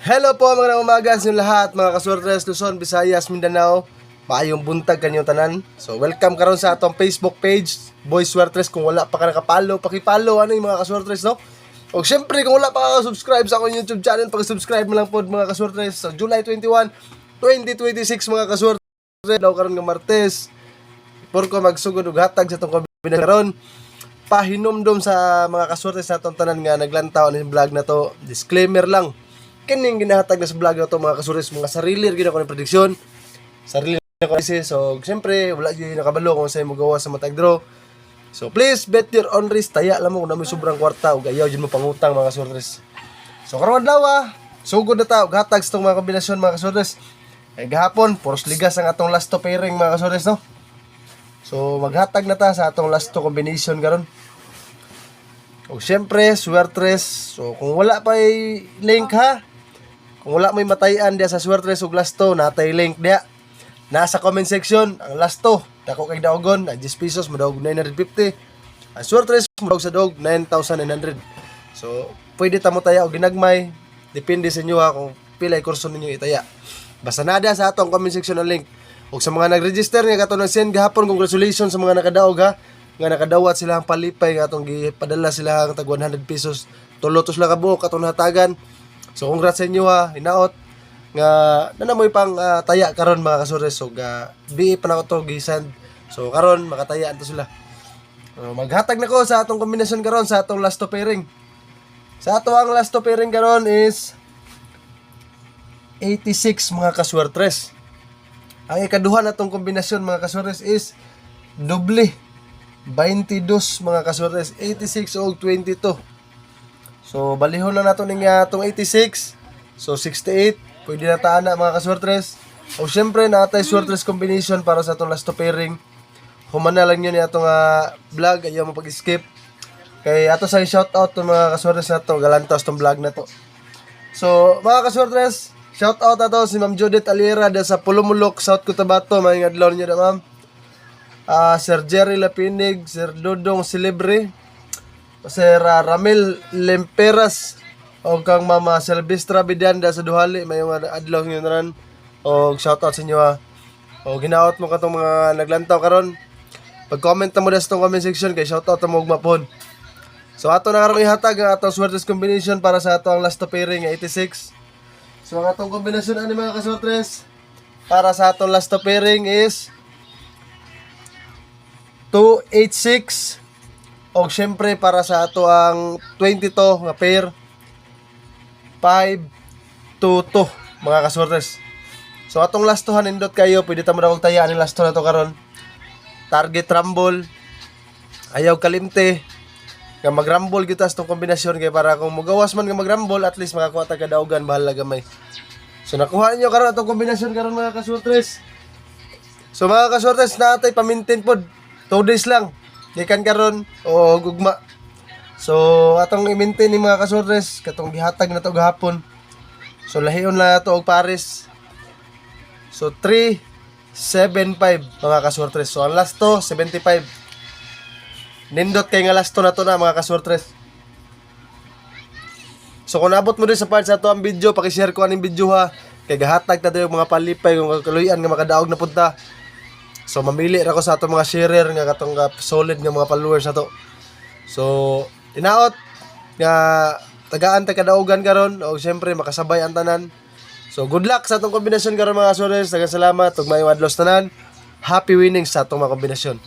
Hello po mga umaga sa inyong lahat, mga kasurtres Luzon, Visayas, Mindanao. Maayong buntag kanyang tanan. So welcome karon sa atong Facebook page, Boy Swertres. Kung wala pa ka nakapalo, pakipalo ano yung mga kasurtres, no? O syempre kung wala pa ka subscribe sa akong YouTube channel, pag-subscribe mo lang po mga kasurtres. So July 21, 2026 mga kasurtres. Daw karon nga Martes. Por ko magsugod og hatag sa atong kombinasyon karon. Pahinomdom sa mga kasurtres sa atong tanan nga naglantaw ni vlog na to. Disclaimer lang. Kining ginahatag na sa vlog na to mga kasuris, mga sarili gina ko ng prediksyon, sarili na ko kasi. So syempre wala gyud nakabalo kung sa mo gawa sa matag draw. So please bet your own risk, taya lang mo kung namoy sobrang kwarta ug ayaw jud mo pangutang mga kasuris. So karon adlaw sugod na ta og hatag sa tong mga kombinasyon mga kasuris. Ay gahapon puros ligas ang atong last to pairing mga kasuris, no. So maghatag na ta sa atong last to combination karon. O syempre Swertres, so kung wala pa link ha, kung wala may matayan dia sa Swertres ug lasto, natay link dia. Nasa comment section ang lasto. Dako kay daogon, 10 pesos madawg 950. Ang Swertres madawg sa dog 9,900. So, pwede ta mo taya og ginagmay. Depende sa inyo ha kung pila kurso ninyo itaya. Basta nada sa atong comment section ang link. Ug sa mga nag-register nga katong nag-send gahapon, congratulations sa mga nakadaog ha. Nga nakadawat sila ang palipay nga atong gipadala sila ang tag 100 pesos. Tulotos lang kabuok katong hatagan. So congrats sa inyo ha, hinaot nga nanamoy pang taya karon mga kasures. So bi pa na ko to gisand. So karon makatayaan to sila. Maghatag na ko sa atong kombinasyon karon sa atong last to pairing. Sa ato ang last to pairing karon is 86 mga kaswertres. Ang ikaduha natong kombinasyon mga kaswertres is doble 22 mga kaswertres, 86 o 22. So balihon na nato ning atong 86. So 68 pwede na taana mga kaswertres. O syempre natay swertres combination para sa atong last to pairing. Humana lang yun ni atong vlog, ayaw mo pag-skip. Kay ato sa shout out to mga kaswertres nato, galantos tong vlog na to. So mga kaswertres, shout out ato si Ma'am Judith Aliera da sa Pulumulok, South Cotabato. May adlaw niyo da ma'am. Sir Jerry Lapinig, Sir Dodong Celebre, Sir Ramil Lemperas, o kang Mama Silvestra Bidanda sa Duhali. May mga adlaw nyo naran. O shoutout sa inyo ha. O ginaot mo katong mga naglantaw karon. Pag-comment mo sa itong comment section kay shoutout mo og mapon. So ato na karong ihatag ang atong swertres combination para sa ato ang last to pairing 86. So ang atong kombinasyon ani mga kaswertres para sa atong last to pairing is 286. O syempre para sa ato ang 22 nga pair 522 mga kaswertres. So atong last to nindot kayo, pwede ta mo na kog tayaan ang last to na to karon. Target rumble. Ayaw kalimte. Nga mag-rumble gyud tas tong kombinasyon kay para kung mugawas man nga mag-rumble at least makakuha ta kadaugan bahala gamay. So nakuha niyo karon atong kombinasyon karon mga kaswertres. So mga kaswertres natay pamintin pod 2 days lang. Gikan karon o gugma. So atong i-maintain ni mga kaswertres katong gihatag na to gahapon. So lahion na to og pares. So 375 mga kaswertres. So ang last to 75. Nindot kay nga last to na to na mga kaswertres. So kung nabot mo din sa part sa to ang video, paki-share ko aning video ha. Kay gahatag ta yung mga palipay kung kaluyan nga makadaog na punta. So mamili ra ko sa ato mga sharer nga katong solid nga mga followers na to. So inaot nga tagaan ta kadaugan karon o syempre makasabay ang tanan. So good luck sa atong kombinasyon karon mga kaswertres. Daghang salamat ug maayong adlaw tanan. Happy winnings sa atong mga kombinasyon.